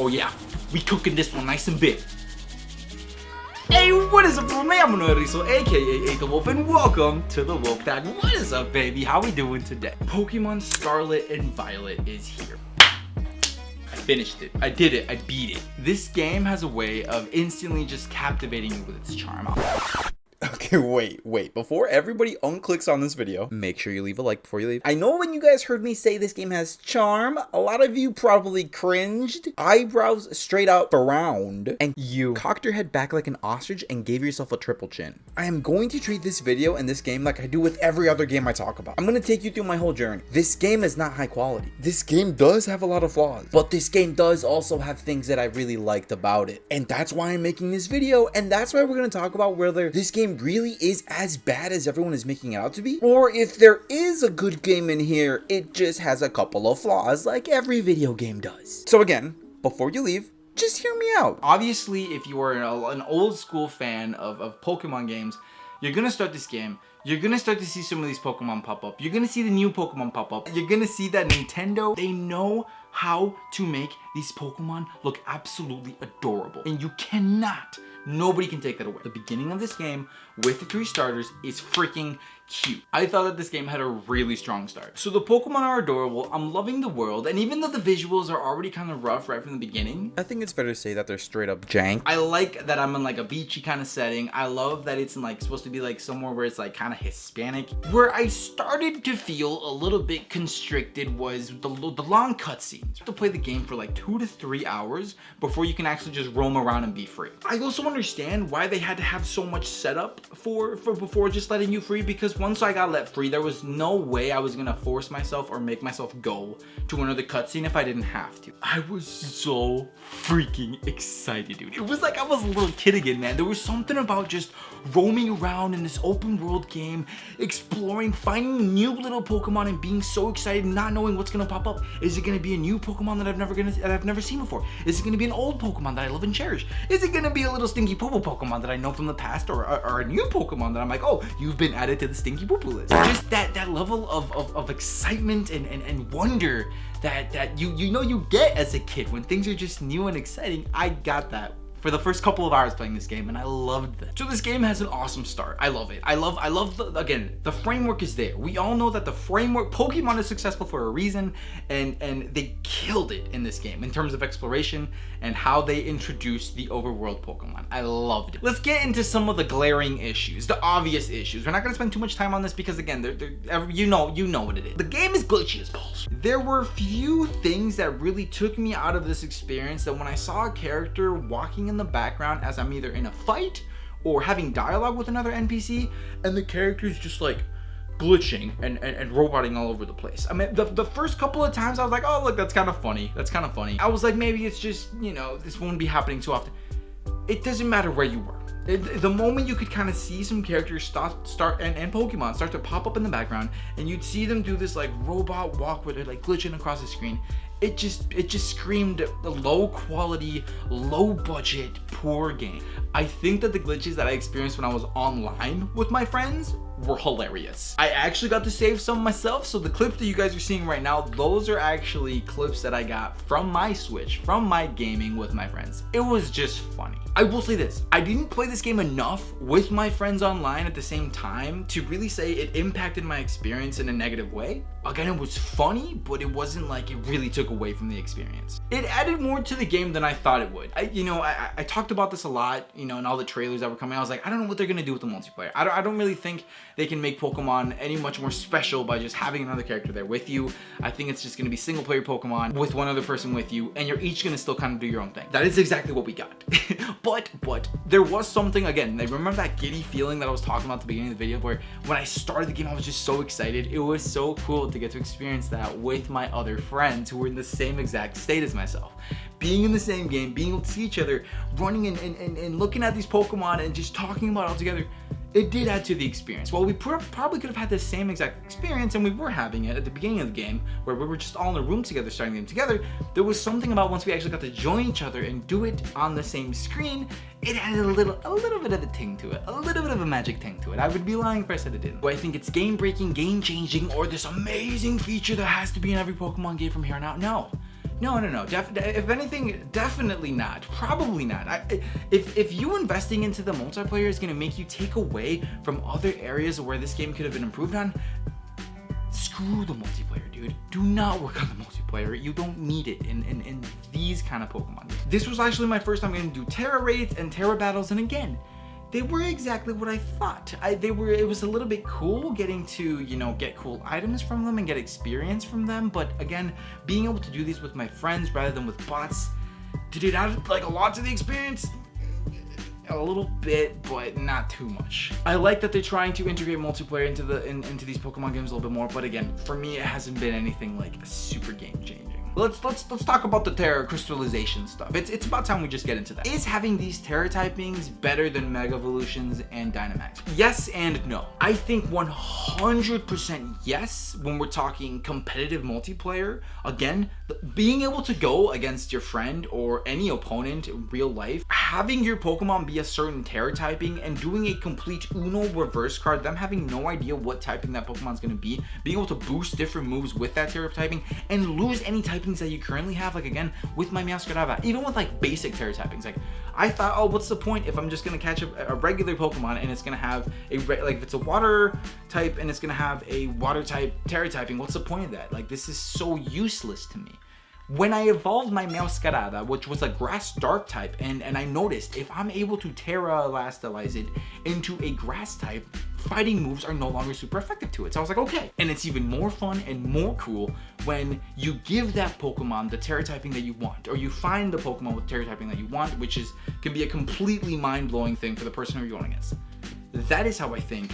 Oh yeah, we cooking this one nice and big. Hey, what is up, bro? I'm Riso, aka Aethel Wolf, and welcome to the Wolf Pack. What is up, baby? How we doing today? Pokemon Scarlet and Violet is here. I finished it. I did it. I beat it. This game has a way of instantly just captivating you with its charm. Okay, wait. Before everybody unclicks on this video, make sure you leave a like before you leave. I know when you guys heard me say this game has charm, a lot of you probably cringed, eyebrows straight out frowned, and you cocked your head back like an ostrich and gave yourself a triple chin. I am going to treat this video and this game like I do with every other game I talk about. I'm going to take you through my whole journey. This game is not high quality. This game does have a lot of flaws, but this game does also have things that I really liked about it. And that's why I'm making this video, and that's why we're going to talk about whether this game really is as bad as everyone is making it out to be, or if there is a good game in here, it just has a couple of flaws like every video game does. So again, before you leave, just hear me out. Obviously, if you are an old school fan of Pokemon games, you're gonna start this game. You're gonna start to see some of these Pokemon pop up. You're gonna see the new Pokemon pop up. You're gonna see that Nintendo, they know how to make these Pokemon look absolutely adorable. And you cannot, nobody can take that away. The beginning of this game with the 3 starters is freaking cute. I thought that this game had a really strong start. So the Pokemon are adorable. I'm loving the world. And even though the visuals are already kind of rough right from the beginning, I think it's fair to say that they're straight up jank. I like that I'm in like a beachy kind of setting. I love that it's in like supposed to be like somewhere where it's like kind of Hispanic. Where I started to feel a little bit constricted was the long cutscenes. You have to play the game for like 2 to 3 hours before you can actually just roam around and be free. I also understand why they had to have so much setup for before just letting you free, because once I got let free, there was no way I was gonna force myself or make myself go to another cutscene if I didn't have to. I was so freaking excited, dude. It was like I was a little kid again, man. There was something about just roaming around in this open world game, exploring, finding new little Pokemon and being so excited, not knowing what's gonna pop up. Is it gonna be a new Pokemon that I've never seen before? Is it gonna be an old Pokemon that I love and cherish? Is it gonna be a little stinky poo-poo Pokemon that I know from the past, or a new Pokemon that I'm like, oh, you've been added to the stinky poo-poo list? Just that level of excitement and wonder that you get as a kid when things are just new and exciting. I got that for the first couple of hours playing this game, and I loved it. So this game has an awesome start. I love it. I love again, the framework is there. We all know that the framework, Pokemon is successful for a reason, and they killed it in this game in terms of exploration and how they introduced the overworld Pokemon. I loved it. Let's get into some of the glaring issues, the obvious issues. We're not gonna spend too much time on this because again, you know what it is. The game is glitchy as balls. There were few things that really took me out of this experience, that when I saw a character walking in the background as I'm either in a fight or having dialogue with another NPC, and the character's just like glitching and roboting all over the place. I mean, the first couple of times I was like, oh look, that's kind of funny. I was like, maybe it's just, you know, this won't be happening too often. It doesn't matter where you were. The moment you could kind of see some characters and Pokemon start to pop up in the background, and you'd see them do this like robot walk where they're like glitching across the screen, it just screamed the low quality, low budget, poor game. I think that the glitches that I experienced when I was online with my friends were hilarious. I actually got to save some myself, so the clips that you guys are seeing right now, those are actually clips that I got from my Switch, from my gaming with my friends. It was just funny. I will say this, I didn't play this game enough with my friends online at the same time to really say it impacted my experience in a negative way. Again, it was funny, but it wasn't like it really took away from the experience. It added more to the game than I thought it would. I talked about this a lot, you know, in all the trailers that were coming out. I was like, I don't know what they're gonna do with the multiplayer. I don't really think they can make Pokemon any much more special by just having another character there with you. I think it's just gonna be single player Pokemon with one other person with you, and you're each gonna still kind of do your own thing. That is exactly what we got. But there was something, again, I remember that giddy feeling that I was talking about at the beginning of the video, where when I started the game, I was just so excited. It was so cool to get to experience that with my other friends who were in the same exact state as myself. Being in the same game, being able to see each other, running and looking at these Pokemon and just talking about it all together, it did add to the experience. Well, we probably could have had the same exact experience, and we were having it at the beginning of the game, where we were just all in a room together, starting the game together. There was something about once we actually got to join each other and do it on the same screen, it added a little bit of a ting to it, a little bit of a magic ting to it. I would be lying if I said it didn't. Do I think it's game-breaking, game-changing, or this amazing feature that has to be in every Pokemon game from here on out? No. No. If anything, definitely not. Probably not. If you investing into the multiplayer is gonna make you take away from other areas where this game could have been improved on, screw the multiplayer, dude. Do not work on the multiplayer. You don't need it in these kind of Pokemon. This was actually my first time going to do Tera raids and Tera battles, and again, they were exactly what I thought. It was a little bit cool getting to, you know, get cool items from them and get experience from them. But again, being able to do these with my friends rather than with bots, did it add like a lot to the experience? A little bit, but not too much. I like that they're trying to integrate multiplayer into these Pokemon games a little bit more. But again, for me, it hasn't been anything like a super game changing. Let's talk about the Tera crystallization stuff. It's about time we just get into that. Is having these Tera typings better than Mega Evolutions and Dynamax? Yes and no. I think 100% yes when we're talking competitive multiplayer. Again, being able to go against your friend or any opponent in real life, having your Pokemon be a certain Tera typing and doing a complete Uno reverse card, them having no idea what typing that Pokemon's gonna be, being able to boost different moves with that Tera typing and lose any typing that you currently have, like again with my Meowscarlet, even with like basic Tera typings, like I thought, oh, what's the point if I'm just gonna catch a regular Pokemon and it's gonna have like if it's a water type and it's gonna have a water type Tera typing, what's the point of that? Like, this is so useless to me. When I evolved my Meowscarlet, which was a grass dark type, and I noticed if I'm able to Tera Elastalize it into a grass type, fighting moves are no longer super effective to it. So I was like, okay. And it's even more fun and more cool when you give that Pokemon the Tera typing that you want, or you find the Pokemon with Tera typing that you want, which can be a completely mind-blowing thing for the person who you're going against. That is how I think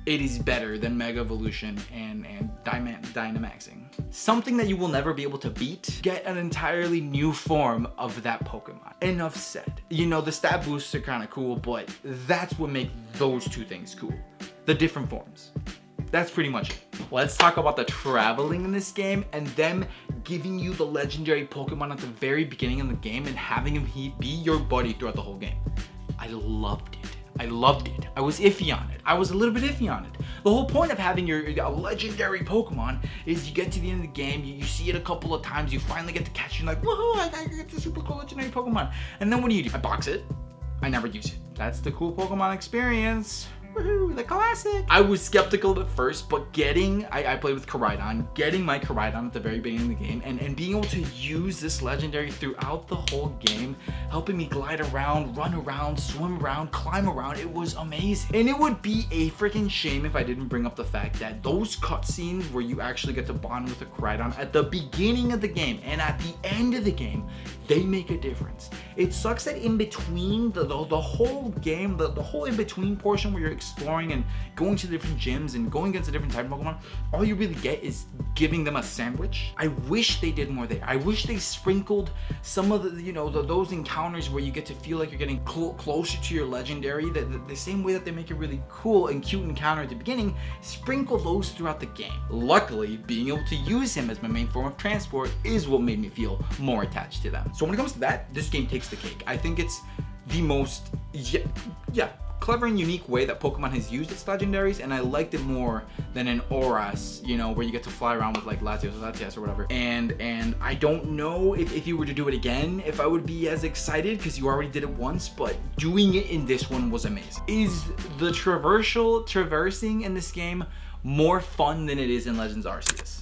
it is better than Mega Evolution and Dynamaxing. Something that you will never be able to beat, get an entirely new form of that Pokemon. Enough said. You know, the stat boosts are kind of cool, but that's what makes those two things cool. The different forms. That's pretty much it. Let's talk about the traveling in this game and them giving you the legendary Pokemon at the very beginning of the game and having him be your buddy throughout the whole game. I loved it. I loved it. I was iffy on it. I was a little bit iffy on it. The whole point of having a legendary Pokemon is you get to the end of the game, you see it a couple of times, you finally get to catch it, you're like, woohoo, I get the super cool legendary Pokemon. And then what do? I box it. I never use it. That's the cool Pokemon experience. Woohoo, the classic. I was skeptical at first, but I played with Koraidon, getting my Koraidon at the very beginning of the game, and being able to use this legendary throughout the whole game, helping me glide around, run around, swim around, climb around, it was amazing. And it would be a freaking shame if I didn't bring up the fact that those cutscenes where you actually get to bond with a Koraidon at the beginning of the game and at the end of the game, they make a difference. It sucks that in between the whole game, the whole in between portion where you're exploring and going to different gyms and going against a different type of Pokemon, all you really get is giving them a sandwich. I wish they did more there. I wish they sprinkled some of the, you know, those encounters where you get to feel like you're getting closer to your legendary, the same way that they make a really cool and cute encounter at the beginning, sprinkle those throughout the game. Luckily, being able to use him as my main form of transport is what made me feel more attached to them. So when it comes to that, this game takes the cake. I think it's the most, clever and unique way that Pokemon has used its legendaries, and I liked it more than in Oras, you know, where you get to fly around with like Latias or whatever. And I don't know if you were to do it again, if I would be as excited, because you already did it once, but doing it in this one was amazing. Is the traversing in this game more fun than it is in Legends Arceus?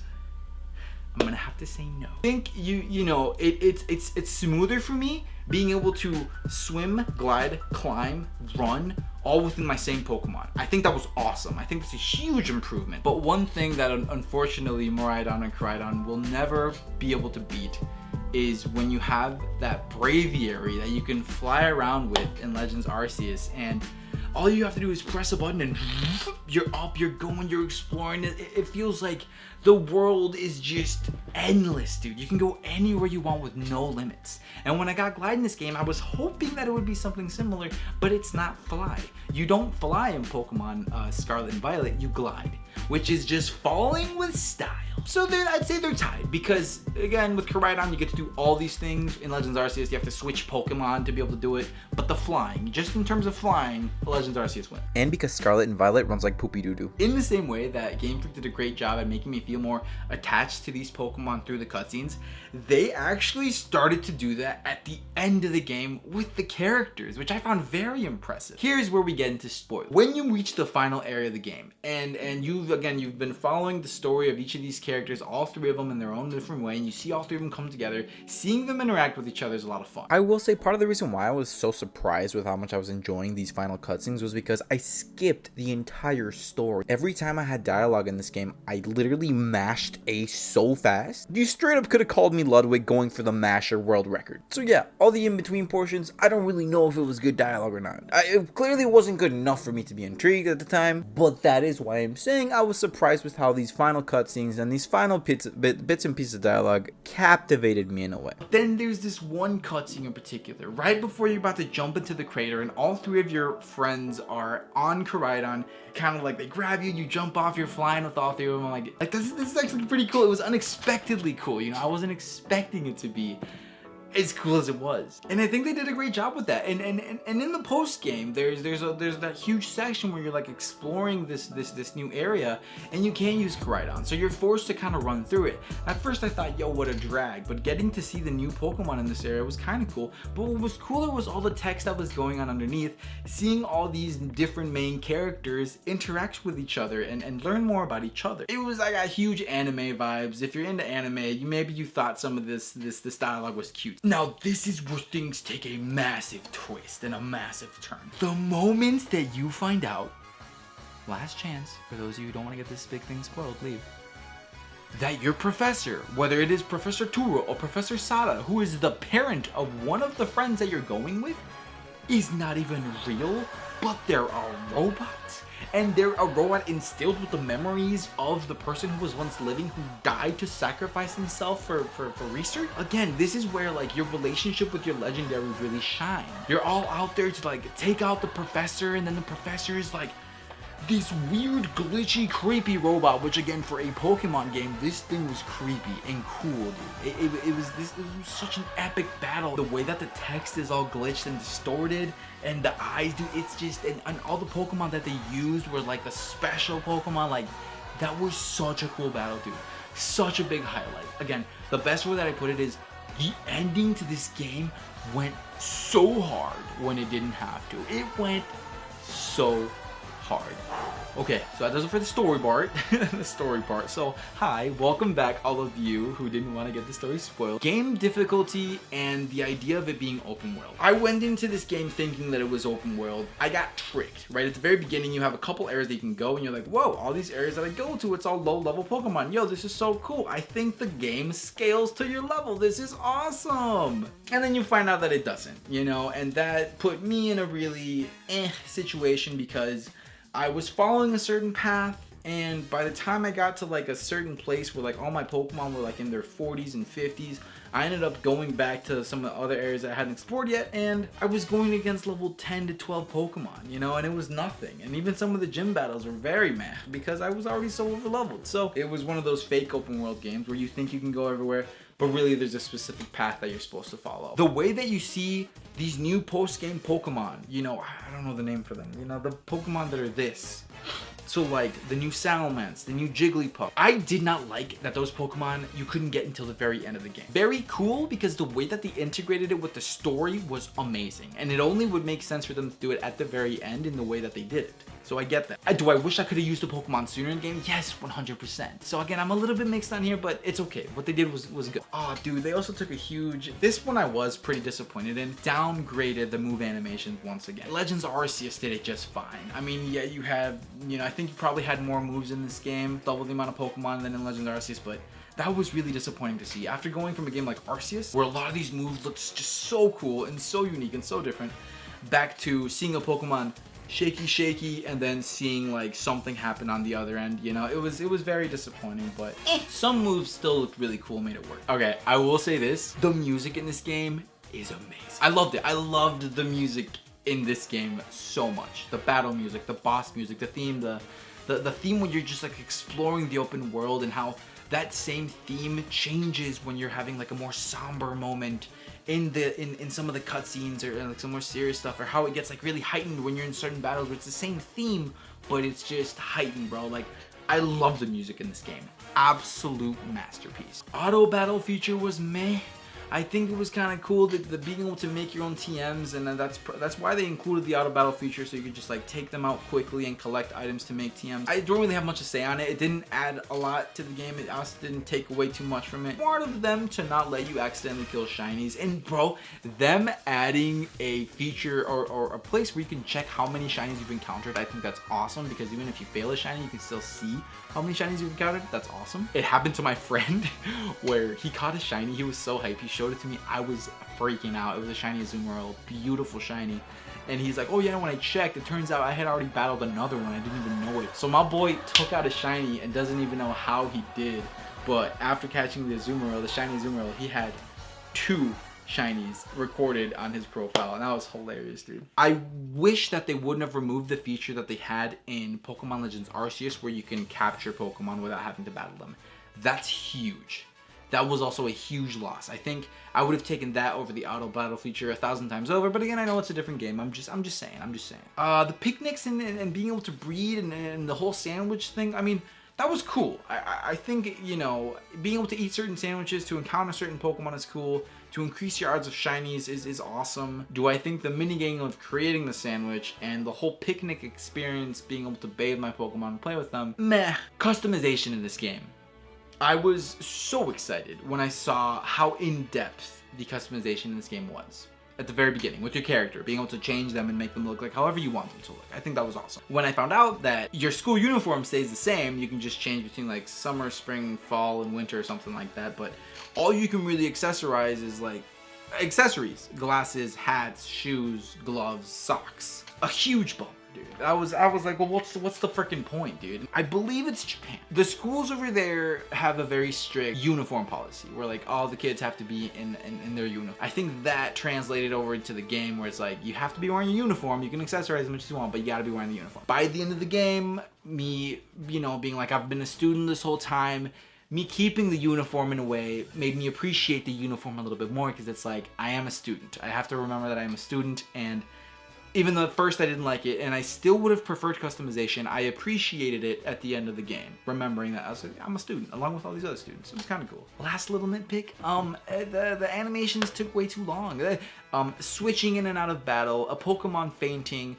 I'm gonna have to say no. I think you know it's smoother for me being able to swim, glide, climb, run, all within my same Pokemon. I think that was awesome. I think that's a huge improvement. But one thing that unfortunately Miraidon and Koraidon will never be able to beat is when you have that Braviary that you can fly around with in Legends Arceus, and all you have to do is press a button and you're up, you're going, you're exploring. It feels like the world is just endless, dude. You can go anywhere you want with no limits. And when I got Glide in this game, I was hoping that it would be something similar, but it's not fly. You don't fly in Pokemon Scarlet and Violet, you glide, which is just falling with style. So then I'd say they're tied because, again, with Koraidon, you get to do all these things. In Legends Arceus, you have to switch Pokemon to be able to do it. But the flying, just in terms of flying, Legends Arceus win. And because Scarlet and Violet runs like poopy doo-doo. In the same way that Game Freak did a great job at making me feel more attached to these Pokemon through the cutscenes, they actually started to do that at the end of the game with the characters, which I found very impressive. Here's where we get into spoilers. When you reach the final area of the game, and you've been following the story of each of these characters, all three of them in their own different way, and you see all three of them come together, seeing them interact with each other is a lot of fun. I will say part of the reason why I was so surprised with how much I was enjoying these final cutscenes was because I skipped the entire story. Every time I had dialogue in this game, I literally mashed A so fast. You straight up could have called me Ludwig going for the masher world record. So yeah, all the in-between portions, I don't really know if it was good dialogue or not. It clearly wasn't good enough for me to be intrigued at the time, but that is why I'm saying I was surprised with how these final cutscenes and these final bits and pieces of dialogue captivated me in a way. Then there's this one cutscene in particular, right before you're about to jump into the crater and all three of your friends are on Koraidon, kind of like they grab you, you jump off, you're flying with all three of them. Like this is actually pretty cool. It was unexpectedly cool, you know, I wasn't expecting it to be as cool as it was, and I think they did a great job with that. And in the post game, there's that huge section where you're like exploring this new area, and you can't use Koraidon, so you're forced to kind of run through it. At first, I thought, yo, what a drag, but getting to see the new Pokemon in this area was kind of cool. But what was cooler was all the text that was going on underneath, seeing all these different main characters interact with each other and learn more about each other. It was, I got huge anime vibes. If you're into anime, maybe you thought some of this dialogue was cute. Now, this is where things take a massive twist and a massive turn. The moment that you find out, last chance for those of you who don't want to get this big thing spoiled, leave, that your professor, whether it is Professor Turo or Professor Sada, who is the parent of one of the friends that you're going with, is not even real, but they're a robot. And they're a robot instilled with the memories of the person who was once living, who died to sacrifice himself for research. Again, this is where like your relationship with your legendaries really shine. You're all out there to like take out the professor, and then the professor is like this weird, glitchy, creepy robot, which again, for a Pokemon game, this thing was creepy and cool, dude. It was such an epic battle. The way that the text is all glitched and distorted, and the eyes, dude, it's just, and all the Pokemon that they used were like the special Pokemon, like, that was such a cool battle, dude. Such a big highlight. Again, the best way that I put it is, the ending to this game went so hard when it didn't have to. It went so hard. Okay, so that does it for the story part. So, hi, welcome back all of you who didn't want to get the story spoiled. Game difficulty and the idea of it being open world. I went into this game thinking that it was open world. I got tricked, right? At the very beginning, you have a couple areas that you can go, and you're like, whoa, all these areas that I go to, it's all low-level Pokemon. Yo, this is so cool. I think the game scales to your level. This is awesome. And then you find out that it doesn't, you know? And that put me in a really situation, because I was following a certain path, and by the time I got to like a certain place where like all my Pokemon were like in their 40s and 50s, I ended up going back to some of the other areas that I hadn't explored yet, and I was going against level 10 to 12 Pokemon, you know, and it was nothing. And even some of the gym battles were very meh, because I was already so over-leveled. So it was one of those fake open world games where you think you can go everywhere, but really there's a specific path that you're supposed to follow. The way that you see these new post-game Pokemon, you know, I don't know the name for them, you know, the Pokemon that are this. So like the new Salamence, the new Jigglypuff. I did not like that those Pokemon you couldn't get until the very end of the game. Very cool, because the way that they integrated it with the story was amazing. And it only would make sense for them to do it at the very end in the way that they did it. So I get that. Do I wish I could have used the Pokemon sooner in the game? Yes, 100%. So again, I'm a little bit mixed on here, but it's okay. What they did was good. Oh, dude, they also took a huge... This one I was pretty disappointed in. Downgraded the move animations once again. Legends Arceus did it just fine. I mean, yeah, you have, you know, I think you probably had more moves in this game, double the amount of Pokemon than in Legends Arceus, but that was really disappointing to see. After going from a game like Arceus, where a lot of these moves looked just so cool and so unique and so different, back to seeing a Pokemon shaky, and then seeing like something happen on the other end, you know, it was very disappointing, but some moves still looked really cool, made it work. Okay, I will say this, the music in this game is amazing. I loved it. I loved the music in this game so much. The battle music, the boss music, the theme, the theme when you're just like exploring the open world, and how that same theme changes when you're having like a more somber moment in some of the cutscenes, or like some more serious stuff, or how it gets like really heightened when you're in certain battles where it's the same theme, but it's just heightened, bro. Like, I love the music in this game. Absolute masterpiece. Auto battle feature was meh. I think it was kind of cool that the being able to make your own TMs, and that's why they included the auto battle feature, so you could just like take them out quickly and collect items to make TMs. I don't really have much to say on it. It didn't add a lot to the game. It also didn't take away too much from it. Smart of them to not let you accidentally kill shinies. And bro, them adding a feature or a place where you can check how many shinies you've encountered, I think that's awesome, because even if you fail a shiny, you can still see how many shinies you've encountered. That's awesome. It happened to my friend where he caught a shiny. He was so hyped. He showed it to me. I was freaking out. It was a shiny Azumarill, beautiful shiny. And he's like, oh yeah, when I checked, it turns out I had already battled another one. I didn't even know it. So my boy took out a shiny and doesn't even know how he did. But after catching the Azumarill, the shiny Azumarill, he had 2 shinies recorded on his profile, and that was hilarious, dude. I wish that they wouldn't have removed the feature that they had in Pokemon Legends Arceus, where you can capture Pokemon without having to battle them. That's huge. That was also a huge loss. I think I would have taken that over the auto battle feature 1,000 times over, but again, I know it's a different game. I'm just saying. The picnics and being able to breed and the whole sandwich thing, I mean, that was cool. I think, you know, being able to eat certain sandwiches to encounter certain Pokemon is cool. To increase your odds of shinies is awesome. Do I think the minigame of creating the sandwich and the whole picnic experience, being able to bathe my Pokemon and play with them, meh. Customization in this game. I was so excited when I saw how in-depth the customization in this game was. At the very beginning, with your character, being able to change them and make them look like however you want them to look. I think that was awesome. When I found out that your school uniform stays the same, you can just change between like summer, spring, fall, and winter or something like that, but all you can really accessorize is like accessories. Glasses, hats, shoes, gloves, socks. A huge bummer, dude. I was like, well, what's the freaking point, dude? I believe it's Japan. The schools over there have a very strict uniform policy where like all the kids have to be in their uniform. I think that translated over into the game where it's like, you have to be wearing a uniform. You can accessorize as much as you want, but you gotta be wearing the uniform. By the end of the game, me, you know, being like, I've been a student this whole time, me keeping the uniform in a way made me appreciate the uniform a little bit more, because it's like, I am a student. I have to remember that I am a student, and even though at first I didn't like it, and I still would have preferred customization, I appreciated it at the end of the game, remembering that I was like, I'm a student, along with all these other students. It was kind of cool. Last little nitpick, the animations took way too long. Switching in and out of battle, a Pokemon fainting,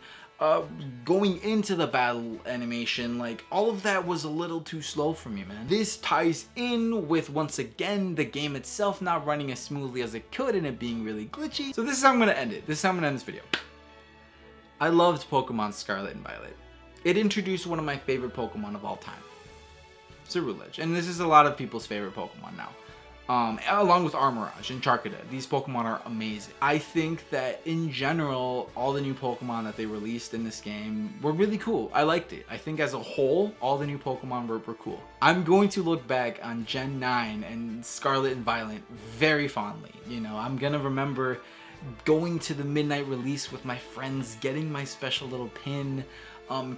going into the battle animation, like all of that was a little too slow for me, man. This ties in with, once again, the game itself not running as smoothly as it could and it being really glitchy. So this is how I'm gonna end it. This is how I'm gonna end this video. I loved Pokemon Scarlet and Violet. It introduced one of my favorite Pokemon of all time, Ceruledge, and this is a lot of people's favorite Pokemon now. Along with Armorage and Charcadet. These Pokemon are amazing. I think that in general, all the new Pokemon that they released in this game were really cool. I liked it. I think as a whole, all the new Pokemon were cool. I'm going to look back on Gen 9 and Scarlet and Violet very fondly. You know, I'm gonna remember going to the midnight release with my friends, getting my special little pin,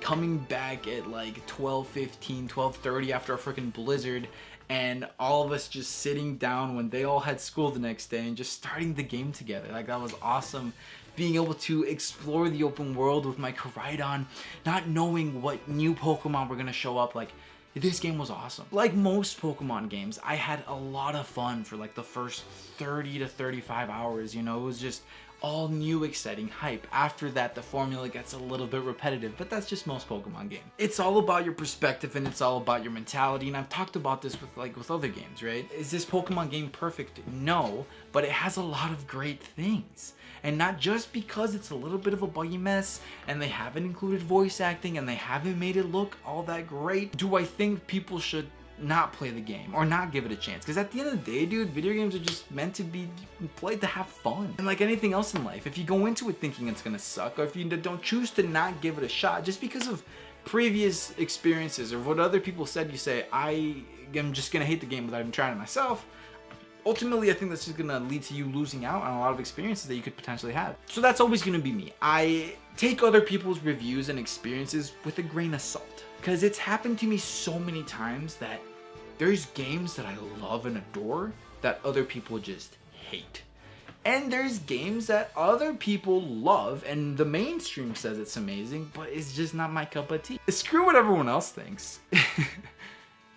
coming back at like 12:15, 12:30 after a freaking blizzard, and all of us just sitting down when they all had school the next day and just starting the game together. Like, that was awesome. Being able to explore the open world with my Koraidon, not knowing what new Pokemon were gonna show up. Like, this game was awesome. Like most Pokemon games, I had a lot of fun for like the first 30 to 35 hours, you know. It was just all new, exciting hype. After that, the formula gets a little bit repetitive, but that's just most Pokemon games. It's all about your perspective and it's all about your mentality, and I've talked about this with other games, right? Is this Pokemon game perfect? No, but it has a lot of great things. And not just because it's a little bit of a buggy mess and they haven't included voice acting and they haven't made it look all that great, do I think people should not play the game or not give it a chance. Because at the end of the day, dude, video games are just meant to be played to have fun. And like anything else in life, if you go into it thinking it's gonna suck, or if you don't choose to not give it a shot just because of previous experiences or what other people said, you say, I am just gonna hate the game without even trying it myself. Ultimately, I think that's just gonna lead to you losing out on a lot of experiences that you could potentially have. So that's always gonna be me. I take other people's reviews and experiences with a grain of salt, because it's happened to me so many times that There's games that I love and adore that other people just hate. And there's games that other people love and the mainstream says it's amazing, but it's just not my cup of tea. Screw what everyone else thinks.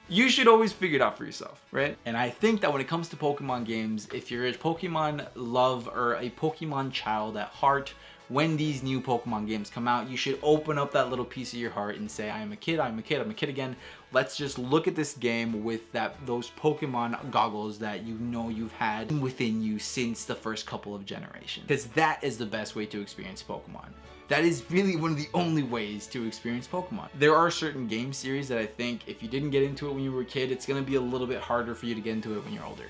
You should always figure it out for yourself, right? And I think that when it comes to Pokemon games, if you're a Pokemon love or a Pokemon child at heart, when these new Pokemon games come out, you should open up that little piece of your heart and say, I am a kid, I'm a kid, I'm a kid again. Let's just look at this game with those Pokemon goggles that you know you've had within you since the first couple of generations. Because that is the best way to experience Pokemon. That is really one of the only ways to experience Pokemon. There are certain game series that I think if you didn't get into it when you were a kid, it's gonna be a little bit harder for you to get into it when you're older.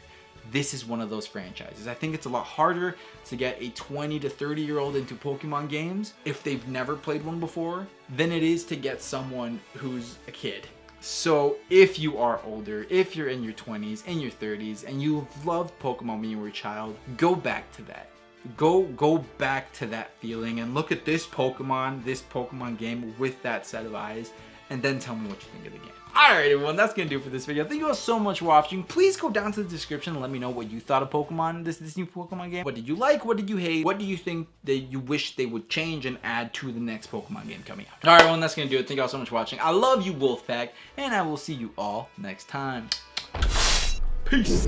This is one of those franchises. I think it's a lot harder to get a 20 to 30 year old into Pokemon games if they've never played one before than it is to get someone who's a kid. So if you are older, if you're in your 20s and your 30s and you've loved Pokemon when you were a child, go back to that. Go back to that feeling and look at this Pokemon game with that set of eyes, and then tell me what you think of the game. Alright everyone, that's gonna do it for this video. Thank you all so much for watching. Please go down to the description and let me know what you thought of Pokemon, this new Pokemon game. What did you like? What did you hate? What do you think that you wish they would change and add to the next Pokemon game coming out? Alright everyone, that's gonna do it. Thank you all so much for watching. I love you, Wolfpack, and I will see you all next time. Peace.